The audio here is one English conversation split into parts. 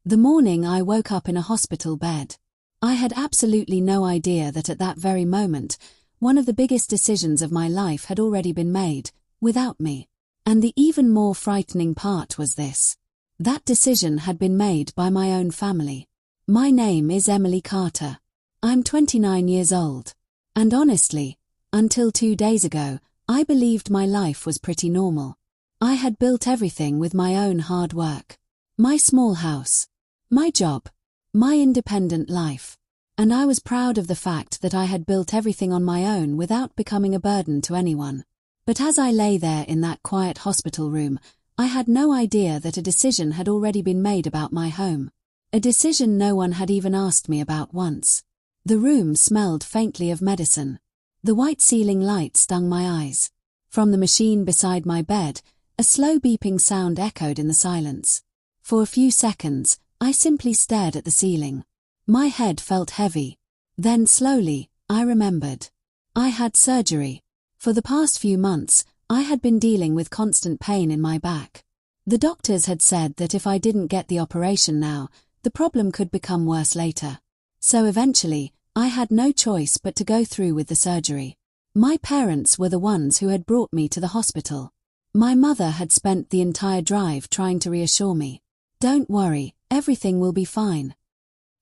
The morning I woke up in a hospital bed. I had absolutely no idea that at that very moment, one of the biggest decisions of my life had already been made, without me. And the even more frightening part was this. That decision had been made by my own family. My name is Emily Carter. I'm 29 years old. And honestly, until 2 days ago, I believed my life was pretty normal. I had built everything with my own hard work. My small house. My job. My independent life. And I was proud of the fact that I had built everything on my own without becoming a burden to anyone. But as I lay there in that quiet hospital room, I had no idea that a decision had already been made about my home. A decision no one had even asked me about once. The room smelled faintly of medicine. The white ceiling light stung my eyes. From the machine beside my bed, a slow beeping sound echoed in the silence. For a few seconds, I simply stared at the ceiling. My head felt heavy. Then slowly, I remembered. I had surgery. For the past few months, I had been dealing with constant pain in my back. The doctors had said that if I didn't get the operation now, the problem could become worse later. So eventually, I had no choice but to go through with the surgery. My parents were the ones who had brought me to the hospital. My mother had spent the entire drive trying to reassure me. Don't worry, everything will be fine.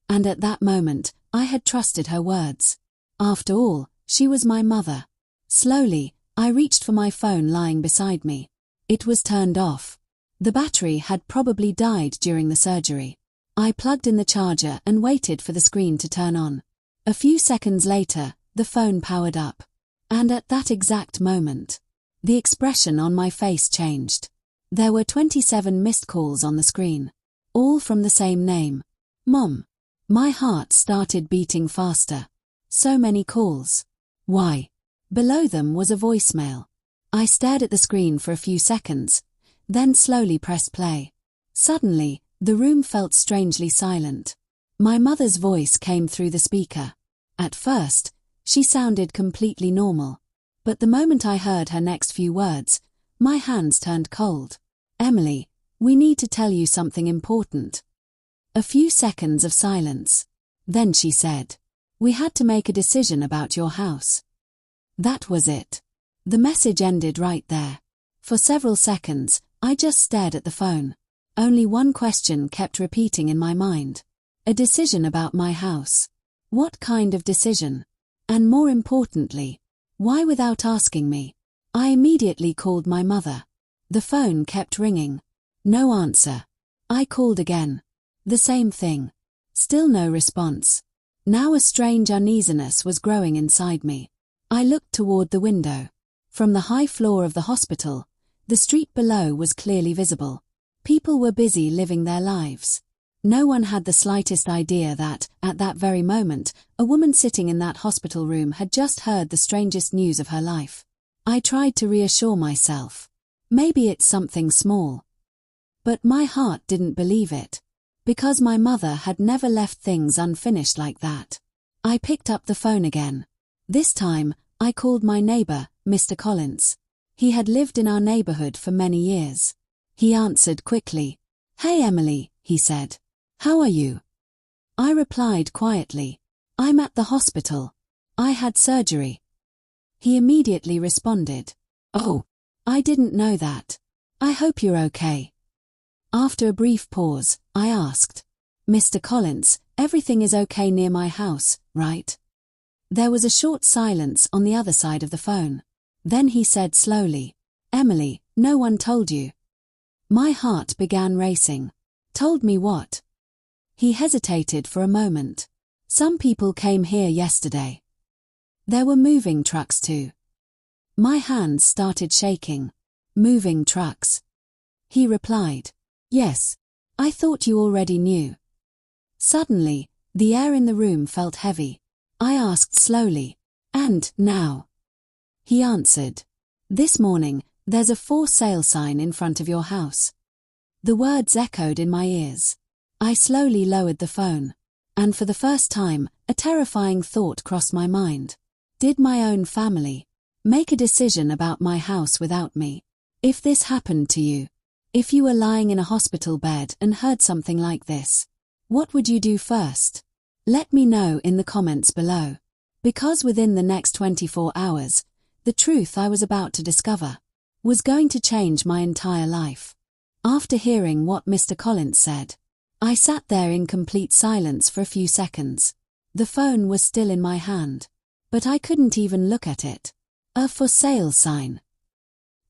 And at that moment, I had trusted her words. After all, she was my mother. Slowly, I reached for my phone lying beside me. It was turned off. The battery had probably died during the surgery. I plugged in the charger and waited for the screen to turn on. A few seconds later, the phone powered up. And at that exact moment, the expression on my face changed. There were 27 missed calls on the screen. All from the same name. Mom. My heart started beating faster. So many calls. Why? Below them was a voicemail. I stared at the screen for a few seconds, then slowly pressed play. Suddenly, the room felt strangely silent. My mother's voice came through the speaker. At first, she sounded completely normal. But the moment I heard her next few words, my hands turned cold. Emily, we need to tell you something important. A few seconds of silence. Then she said, we had to make a decision about your house. That was it. The message ended right there. For several seconds, I just stared at the phone. Only one question kept repeating in my mind. A decision about my house. What kind of decision? And more importantly, why without asking me? I immediately called my mother. The phone kept ringing. No answer. I called again. The same thing. Still no response. Now a strange uneasiness was growing inside me. I looked toward the window. From the high floor of the hospital, the street below was clearly visible. People were busy living their lives. No one had the slightest idea that, at that very moment, a woman sitting in that hospital room had just heard the strangest news of her life. I tried to reassure myself. Maybe it's something small. But my heart didn't believe it. Because my mother had never left things unfinished like that. I picked up the phone again. This time, I called my neighbor, Mr. Collins. He had lived in our neighborhood for many years. He answered quickly. Hey Emily, he said. How are you? I replied quietly. I'm at the hospital. I had surgery. He immediately responded. Oh, I didn't know that. I hope you're okay. After a brief pause, I asked, Mr. Collins, everything is okay near my house, right? There was a short silence on the other side of the phone. Then he said slowly, Emily, no one told you. My heart began racing. Told me what? He hesitated for a moment. Some people came here yesterday. There were moving trucks too. My hands started shaking. Moving trucks. He replied, Yes, I thought you already knew. Suddenly, the air in the room felt heavy. I asked slowly, And now? He answered, This morning, there's a for sale sign in front of your house. The words echoed in my ears. I slowly lowered the phone. And for the first time, a terrifying thought crossed my mind. Did my own family make a decision about my house without me? If this happened to you, if you were lying in a hospital bed and heard something like this, What would you do first? Let me know in the comments below. Because within the next 24 hours, the truth I was about to discover was going to change my entire life. After hearing what Mr. Collins said, I sat there in complete silence for a few seconds. The phone was still in my hand, but I couldn't even look at it. A for sale sign.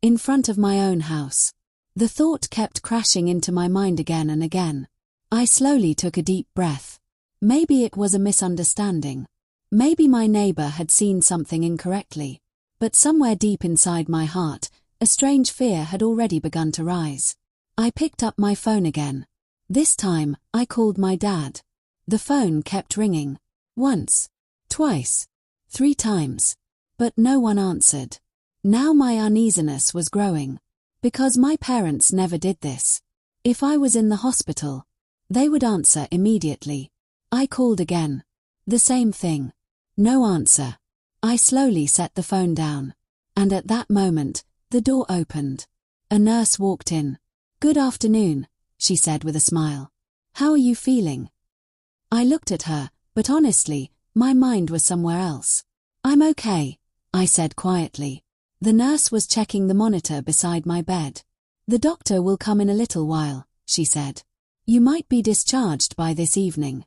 In front of my own house. The thought kept crashing into my mind again and again. I slowly took a deep breath. Maybe it was a misunderstanding. Maybe my neighbor had seen something incorrectly. But somewhere deep inside my heart, a strange fear had already begun to rise. I picked up my phone again. This time, I called my dad. The phone kept ringing. Once, twice, 3 times. But no one answered. Now my uneasiness was growing. Because my parents never did this. If I was in the hospital, they would answer immediately. I called again. The same thing. No answer. I slowly set the phone down. And at that moment, the door opened. A nurse walked in. "Good afternoon," she said with a smile. "How are you feeling?" I looked at her, but honestly, my mind was somewhere else. "I'm okay," I said quietly. The nurse was checking the monitor beside my bed. "The doctor will come in a little while," she said. "You might be discharged by this evening."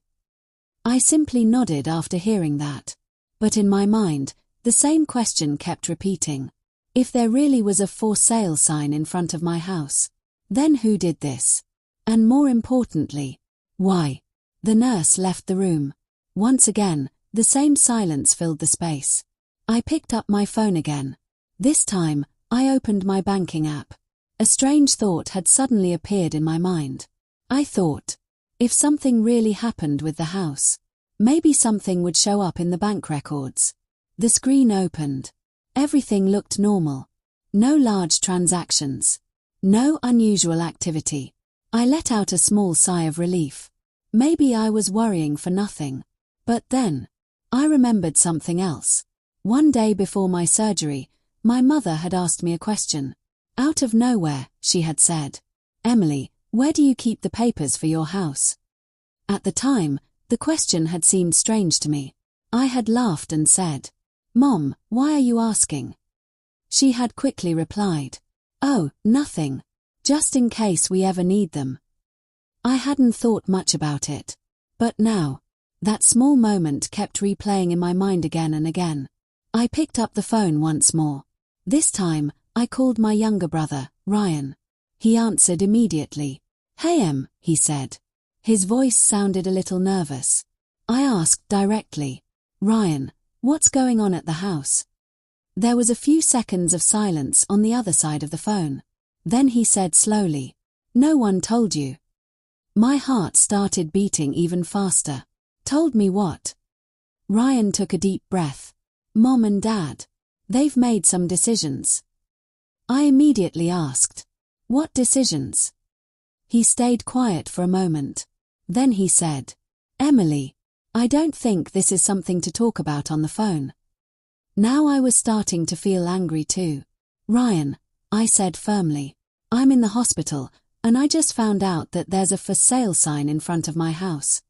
I simply nodded after hearing that. But in my mind, the same question kept repeating. If there really was a for sale sign in front of my house, then who did this? And more importantly, why? The nurse left the room. Once again, the same silence filled the space. I picked up my phone again. This time, I opened my banking app. A strange thought had suddenly appeared in my mind. I thought, if something really happened with the house, maybe something would show up in the bank records. The screen opened. Everything looked normal. No large transactions. No unusual activity. I let out a small sigh of relief. Maybe I was worrying for nothing. But then, I remembered something else. One day before my surgery, my mother had asked me a question. Out of nowhere, she had said, "Emily, where do you keep the papers for your house?" At the time, the question had seemed strange to me. I had laughed and said, "Mom, why are you asking?" She had quickly replied, "Oh, nothing. Just in case we ever need them." I hadn't thought much about it. But now, that small moment kept replaying in my mind again and again. I picked up the phone once more. This time, I called my younger brother, Ryan. He answered immediately. "Hey Em," he said. His voice sounded a little nervous. I asked directly, "Ryan, what's going on at the house?" There was a few seconds of silence on the other side of the phone. Then he said slowly, "No one told you." My heart started beating even faster. "Told me what?" Ryan took a deep breath. "Mom and Dad. They've made some decisions." I immediately asked, "What decisions?" He stayed quiet for a moment. Then he said, "Emily, I don't think this is something to talk about on the phone." Now I was starting to feel angry too. "Ryan," I said firmly, "I'm in the hospital, and I just found out that there's a for sale sign in front of my house."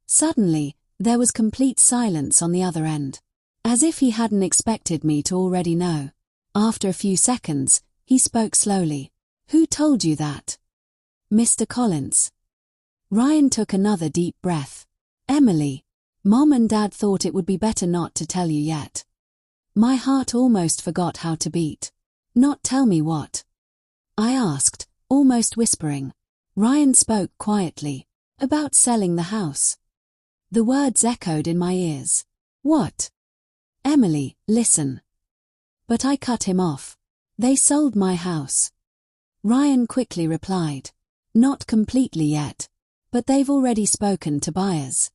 Suddenly, there was complete silence on the other end. As if he hadn't expected me to already know. After a few seconds, he spoke slowly. "Who told you that?" "Mr. Collins." Ryan took another deep breath. "Emily, Mom and Dad thought it would be better not to tell you yet." My heart almost forgot how to beat. "Not tell me what?" I asked, almost whispering. Ryan spoke quietly. "About selling the house." The words echoed in my ears. "What?" "Emily, listen." But I cut him off. "They sold my house." Ryan quickly replied. "Not completely yet. But they've already spoken to buyers."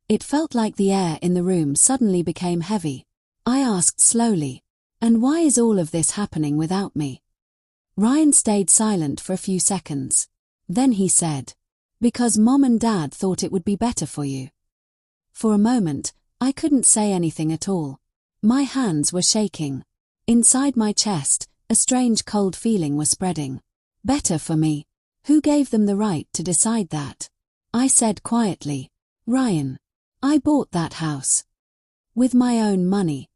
It felt like the air in the room suddenly became heavy. I asked slowly, "And why is all of this happening without me?" Ryan stayed silent for a few seconds. Then he said, "Because Mom and Dad thought it would be better for you." For a moment, I couldn't say anything at all. My hands were shaking. Inside my chest, a strange cold feeling was spreading. Better for me. Who gave them the right to decide that? I said quietly. Ryan, I bought that house. With my own money.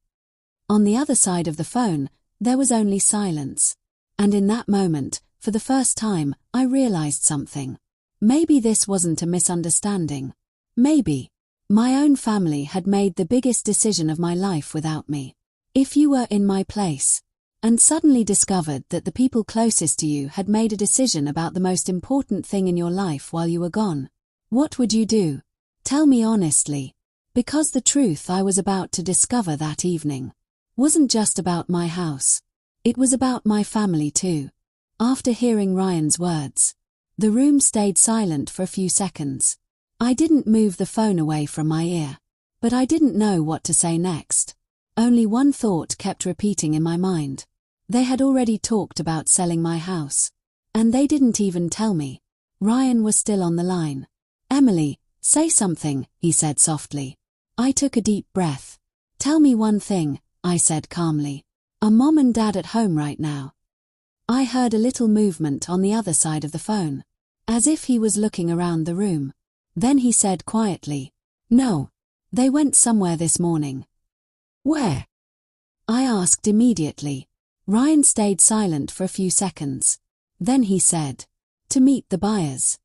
On the other side of the phone, there was only silence. And in that moment, for the first time, I realized something. Maybe this wasn't a misunderstanding. Maybe my own family had made the biggest decision of my life without me. If you were in my place, and suddenly discovered that the people closest to you had made a decision about the most important thing in your life while you were gone, what would you do? Tell me honestly. Because the truth I was about to discover that evening wasn't just about my house. It was about my family too. After hearing Ryan's words, the room stayed silent for a few seconds. I didn't move the phone away from my ear, but I didn't know what to say next. Only one thought kept repeating in my mind. They had already talked about selling my house. And they didn't even tell me. Ryan was still on the line. Emily, say something, he said softly. I took a deep breath. Tell me one thing, I said calmly. Are Mom and Dad at home right now? I heard a little movement on the other side of the phone, as if he was looking around the room. Then he said quietly, No. They went somewhere this morning. Where? I asked immediately. Ryan stayed silent for a few seconds. Then he said, To meet the buyers.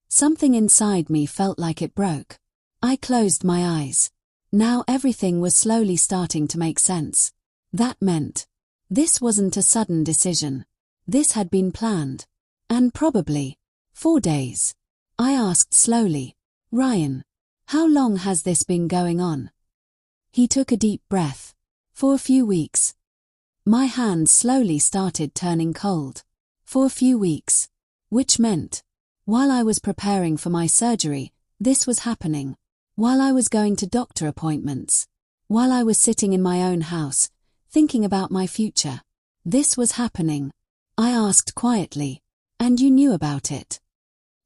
Something inside me felt like it broke. I closed my eyes. Now everything was slowly starting to make sense. That meant this wasn't a sudden decision. This had been planned. And probably 4 days. I asked slowly, Ryan, how long has this been going on? He took a deep breath. For a few weeks. My hands slowly started turning cold. For a few weeks. Which meant, while I was preparing for my surgery, this was happening. While I was going to doctor appointments. While I was sitting in my own house, thinking about my future. This was happening. I asked quietly, and you knew about it?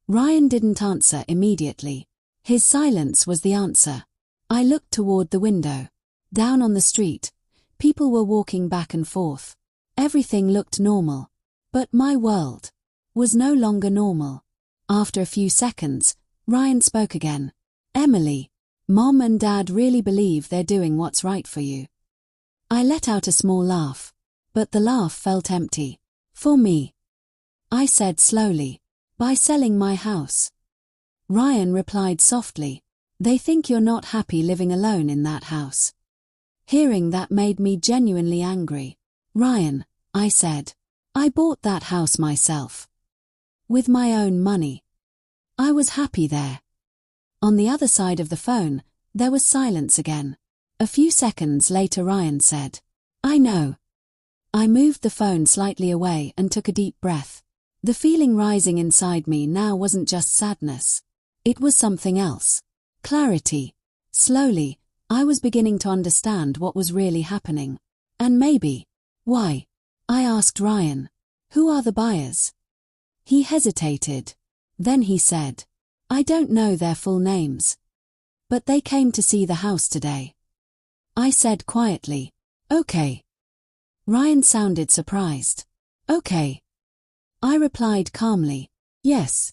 Ryan didn't answer immediately. His silence was the answer. I looked toward the window. Down on the street, people were walking back and forth. Everything looked normal. But my world was no longer normal. After a few seconds, Ryan spoke again. Emily, Mom and Dad really believe they're doing what's right for you. I let out a small laugh, but the laugh felt empty. For me. I said slowly, by selling my house. Ryan replied softly, they think you're not happy living alone in that house. Hearing that made me genuinely angry. Ryan, I said, I bought that house myself. With my own money. I was happy there. On the other side of the phone, there was silence again. A few seconds later Ryan said, I know. I moved the phone slightly away and took a deep breath. The feeling rising inside me now wasn't just sadness. It was something else. Clarity. Slowly, I was beginning to understand what was really happening. And maybe, why? I asked Ryan, who are the buyers? He hesitated. Then he said, I don't know their full names. But they came to see the house today. I said quietly, okay. Ryan sounded surprised. Okay. I replied calmly, yes.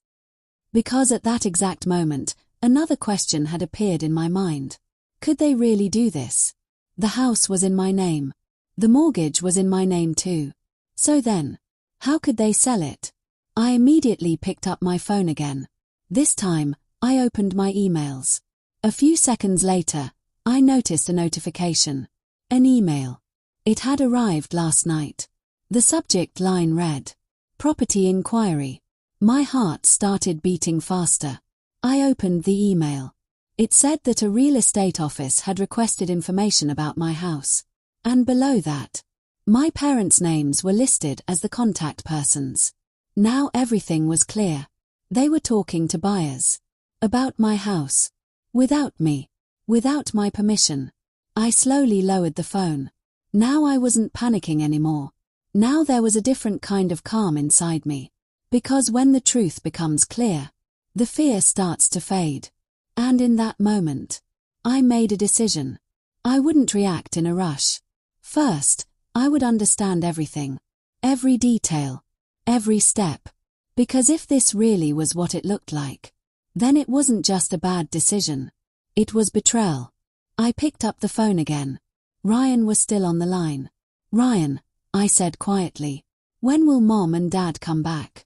Because at that exact moment, another question had appeared in my mind. Could they really do this? The house was in my name. The mortgage was in my name too. So then, how could they sell it? I immediately picked up my phone again. This time, I opened my emails. A few seconds later, I noticed a notification. An email. It had arrived last night. The subject line read, Property Inquiry. My heart started beating faster. I opened the email. It said that a real estate office had requested information about my house. And below that, my parents' names were listed as the contact persons. Now everything was clear. They were talking to buyers. About my house. Without me. Without my permission. I slowly lowered the phone. Now I wasn't panicking anymore. Now there was a different kind of calm inside me. Because when the truth becomes clear, the fear starts to fade. And in that moment, I made a decision. I wouldn't react in a rush. First, I would understand everything. Every detail. Every step. Because if this really was what it looked like, Then it wasn't just a bad decision. It was betrayal. I picked up the phone again. Ryan was still on the line. "Ryan," I said quietly, "when will Mom and Dad come back?"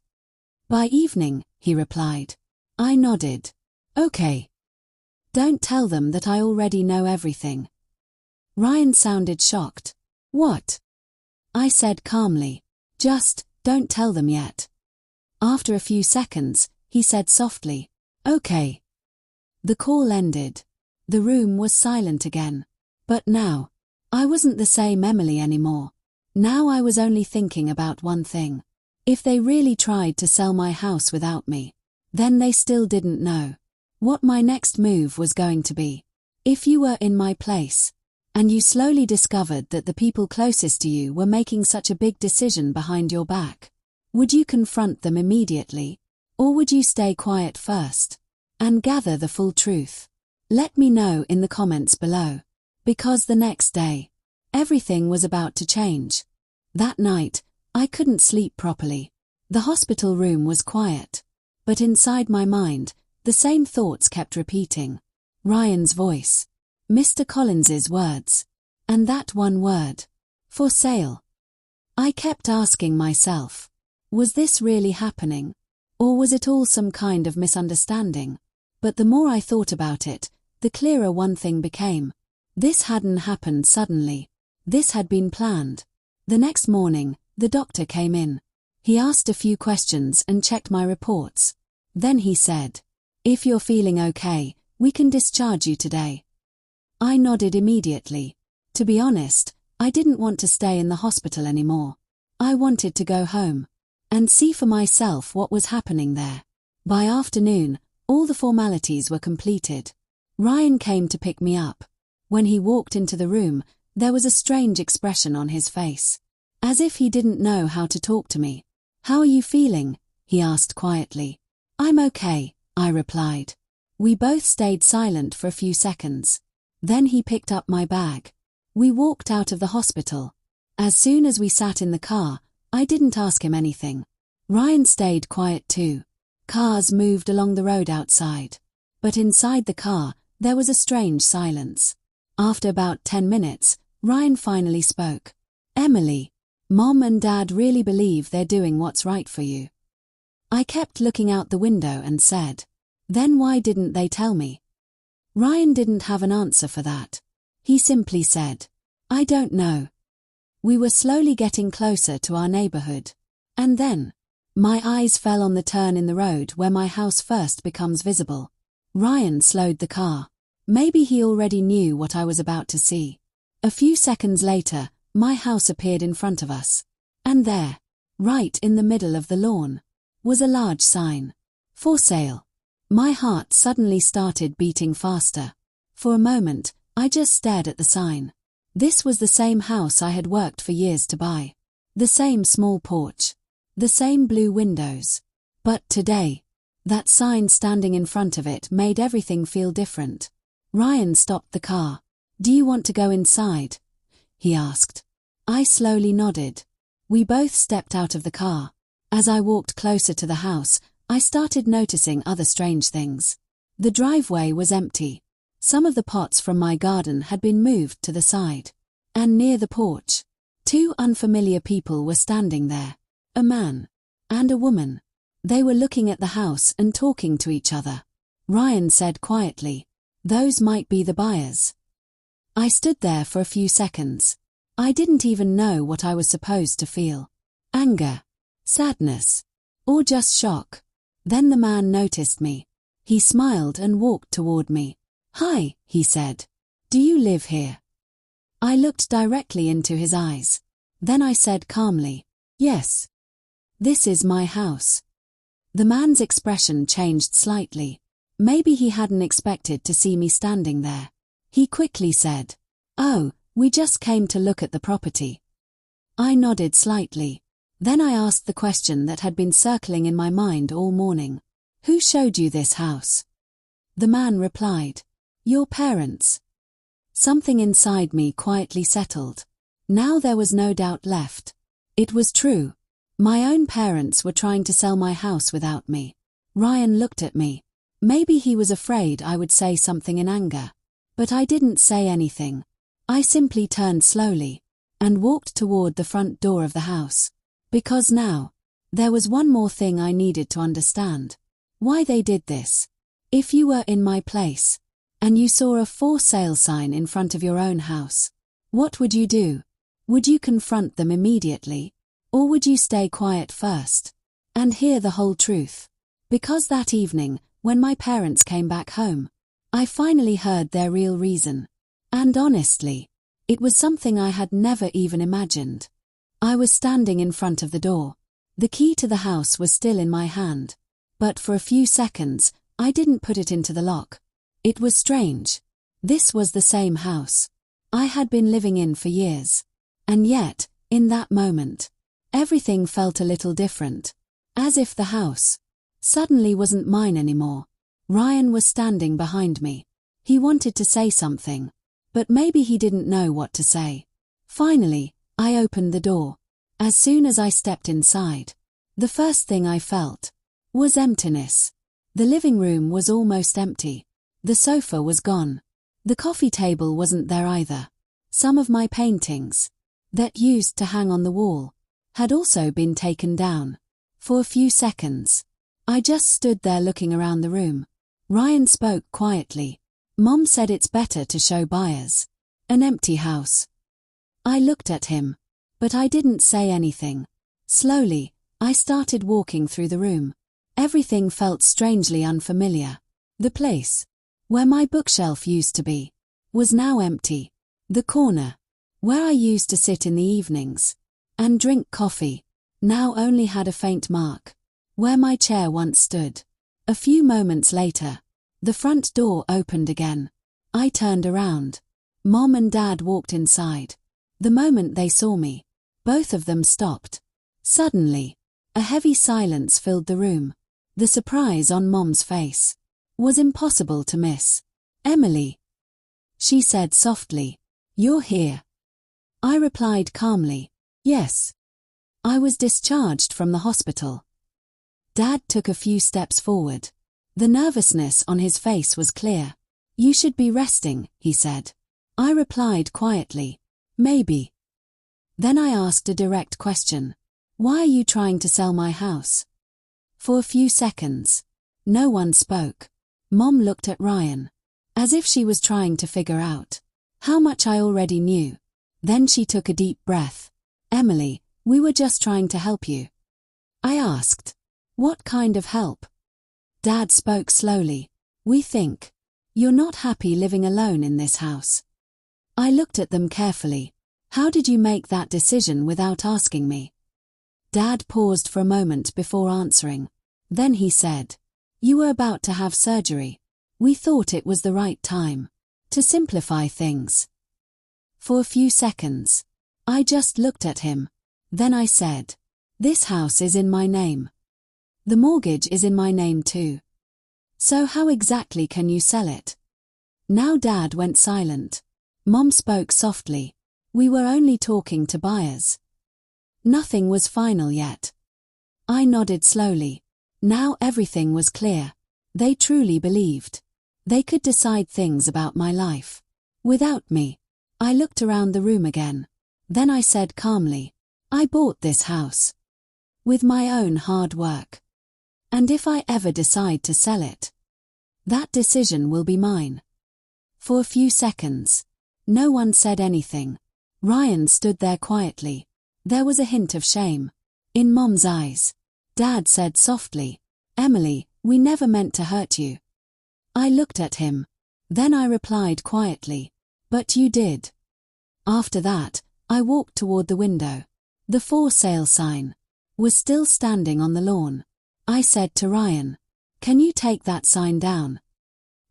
"By evening," he replied. I nodded. "Okay. Don't tell them that I already know everything." Ryan sounded shocked. "What?" I said calmly. "Just, don't tell them yet." After a few seconds, he said softly, "Okay." The call ended. The room was silent again. But now, I wasn't the same Emily anymore. Now I was only thinking about one thing. If they really tried to sell my house without me, then they still didn't know what my next move was going to be. If you were in my place, and you slowly discovered that the people closest to you were making such a big decision behind your back, would you confront them immediately, or would you stay quiet first and gather the full truth? Let me know in the comments below. Because the next day, everything was about to change. That night, I couldn't sleep properly. The hospital room was quiet, but inside my mind, the same thoughts kept repeating. Ryan's voice, Mr. Collins's words, and that one word, for sale. I kept asking myself, was this really happening? Or was it all some kind of misunderstanding? But the more I thought about it, the clearer one thing became. This hadn't happened suddenly. This had been planned. The next morning, the doctor came in. He asked a few questions and checked my reports. Then he said, "If you're feeling okay, we can discharge you today." I nodded immediately. To be honest, I didn't want to stay in the hospital anymore. I wanted to go home and see for myself what was happening there. By afternoon, all the formalities were completed. Ryan came to pick me up. When he walked into the room, there was a strange expression on his face, as if he didn't know how to talk to me. "How are you feeling?" he asked quietly. "I'm okay," I replied. We both stayed silent for a few seconds. Then he picked up my bag. We walked out of the hospital. As soon as we sat in the car, I didn't ask him anything. Ryan stayed quiet too. Cars moved along the road outside. But inside the car, there was a strange silence. After about 10 minutes, Ryan finally spoke. "Emily, Mom and Dad really believe they're doing what's right for you." I kept looking out the window and said, "Then why didn't they tell me?" Ryan didn't have an answer for that. He simply said, "I don't know." We were slowly getting closer to our neighborhood. And then, my eyes fell on the turn in the road where my house first becomes visible. Ryan slowed the car. Maybe he already knew what I was about to see. A few seconds later, my house appeared in front of us. And there, right in the middle of the lawn, was a large sign. "For sale." My heart suddenly started beating faster. For a moment, I just stared at the sign. This was the same house I had worked for years to buy. The same small porch. The same blue windows. But today, that sign standing in front of it made everything feel different. Ryan stopped the car. "Do you want to go inside?" he asked. I slowly nodded. We both stepped out of the car. As I walked closer to the house, I started noticing other strange things. The driveway was empty. Some of the pots from my garden had been moved to the side. And near the porch, 2 unfamiliar people were standing there. A man and a woman. They were looking at the house and talking to each other. Ryan said quietly, "Those might be the buyers." I stood there for a few seconds. I didn't even know what I was supposed to feel. Anger, sadness, or just shock. Then the man noticed me. He smiled and walked toward me. "Hi," he said. "Do you live here?" I looked directly into his eyes. Then I said calmly, "Yes. This is my house." The man's expression changed slightly. Maybe he hadn't expected to see me standing there. He quickly said, "Oh, we just came to look at the property." I nodded slightly. Then I asked the question that had been circling in my mind all morning. "Who showed you this house?" The man replied, "Your parents." Something inside me quietly settled. Now there was no doubt left. It was true. My own parents were trying to sell my house without me. Ryan looked at me. Maybe he was afraid I would say something in anger. But I didn't say anything. I simply turned slowly and walked toward the front door of the house. Because now, there was one more thing I needed to understand. Why they did this. If you were in my place, and you saw a for sale sign in front of your own house, what would you do? Would you confront them immediately? Or would you stay quiet first and hear the whole truth? Because that evening, when my parents came back home, I finally heard their real reason. And honestly, it was something I had never even imagined. I was standing in front of the door. The key to the house was still in my hand. But for a few seconds, I didn't put it into the lock. It was strange. This was the same house I had been living in for years. And yet, in that moment, everything felt a little different. As if the house suddenly wasn't mine anymore. Ryan was standing behind me. He wanted to say something, but maybe he didn't know what to say. Finally, I opened the door. As soon as I stepped inside, the first thing I felt was emptiness. The living room was almost empty. The sofa was gone. The coffee table wasn't there either. Some of my paintings, that used to hang on the wall, had also been taken down. For a few seconds, I just stood there looking around the room. Ryan spoke quietly. Mom said it's better to show buyers an empty house. I looked at him, but I didn't say anything. Slowly, I started walking through the room. Everything felt strangely unfamiliar. The place where my bookshelf used to be was now empty. The corner where I used to sit in the evenings and drink coffee now only had a faint mark where my chair once stood. A few moments later, the front door opened again. I turned around. Mom and Dad walked inside. The moment they saw me, both of them stopped. Suddenly, a heavy silence filled the room. The surprise on Mom's face was impossible to miss. "Emily," she said softly, "you're here." I replied calmly, "Yes. I was discharged from the hospital." Dad took a few steps forward. The nervousness on his face was clear. "You should be resting," he said. I replied quietly, "Maybe." Then I asked a direct question. "Why are you trying to sell my house?" For a few seconds, no one spoke. Mom looked at Ryan, as if she was trying to figure out how much I already knew. Then she took a deep breath. "Emily, we were just trying to help you." I asked, "What kind of help?" Dad spoke slowly. "We think you're not happy living alone in this house." I looked at them carefully. "How did you make that decision without asking me?" Dad paused for a moment before answering. Then he said, "You were about to have surgery. We thought it was the right time to simplify things." For a few seconds, I just looked at him. Then I said, "This house is in my name. The mortgage is in my name too. So how exactly can you sell it?" Now Dad went silent. Mom spoke softly. "We were only talking to buyers. Nothing was final yet." I nodded slowly. Now everything was clear. They truly believed they could decide things about my life without me. I looked around the room again. Then I said calmly, "I bought this house with my own hard work. And if I ever decide to sell it, that decision will be mine." For a few seconds, no one said anything. Ryan stood there quietly. There was a hint of shame in Mom's eyes. Dad said softly, "Emily, we never meant to hurt you." I looked at him. Then I replied quietly, "But you did." After that, I walked toward the window. The for sale sign was still standing on the lawn. I said to Ryan, "Can you take that sign down?"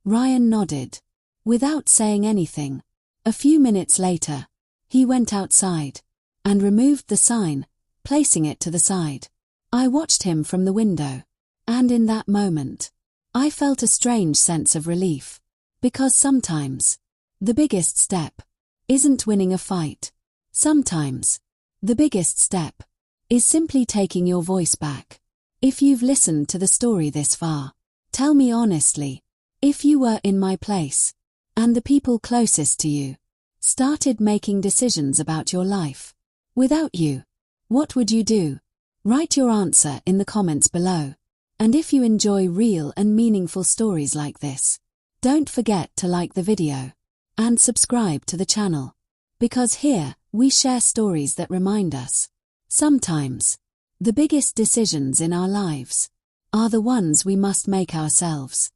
Ryan nodded, without saying anything. A few minutes later, he went outside and removed the sign, placing it to the side. I watched him from the window, and in that moment, I felt a strange sense of relief. Because sometimes, the biggest step isn't winning a fight. Sometimes, the biggest step is simply taking your voice back. If you've listened to the story this far, Tell me honestly, if you were in my place, and the people closest to you started making decisions about your life without you, what would you do? Write your answer in the comments below. And if you enjoy real and meaningful stories like this, don't forget to like the video and subscribe to the channel, because here we share stories that remind us, sometimes, the biggest decisions in our lives are the ones we must make ourselves.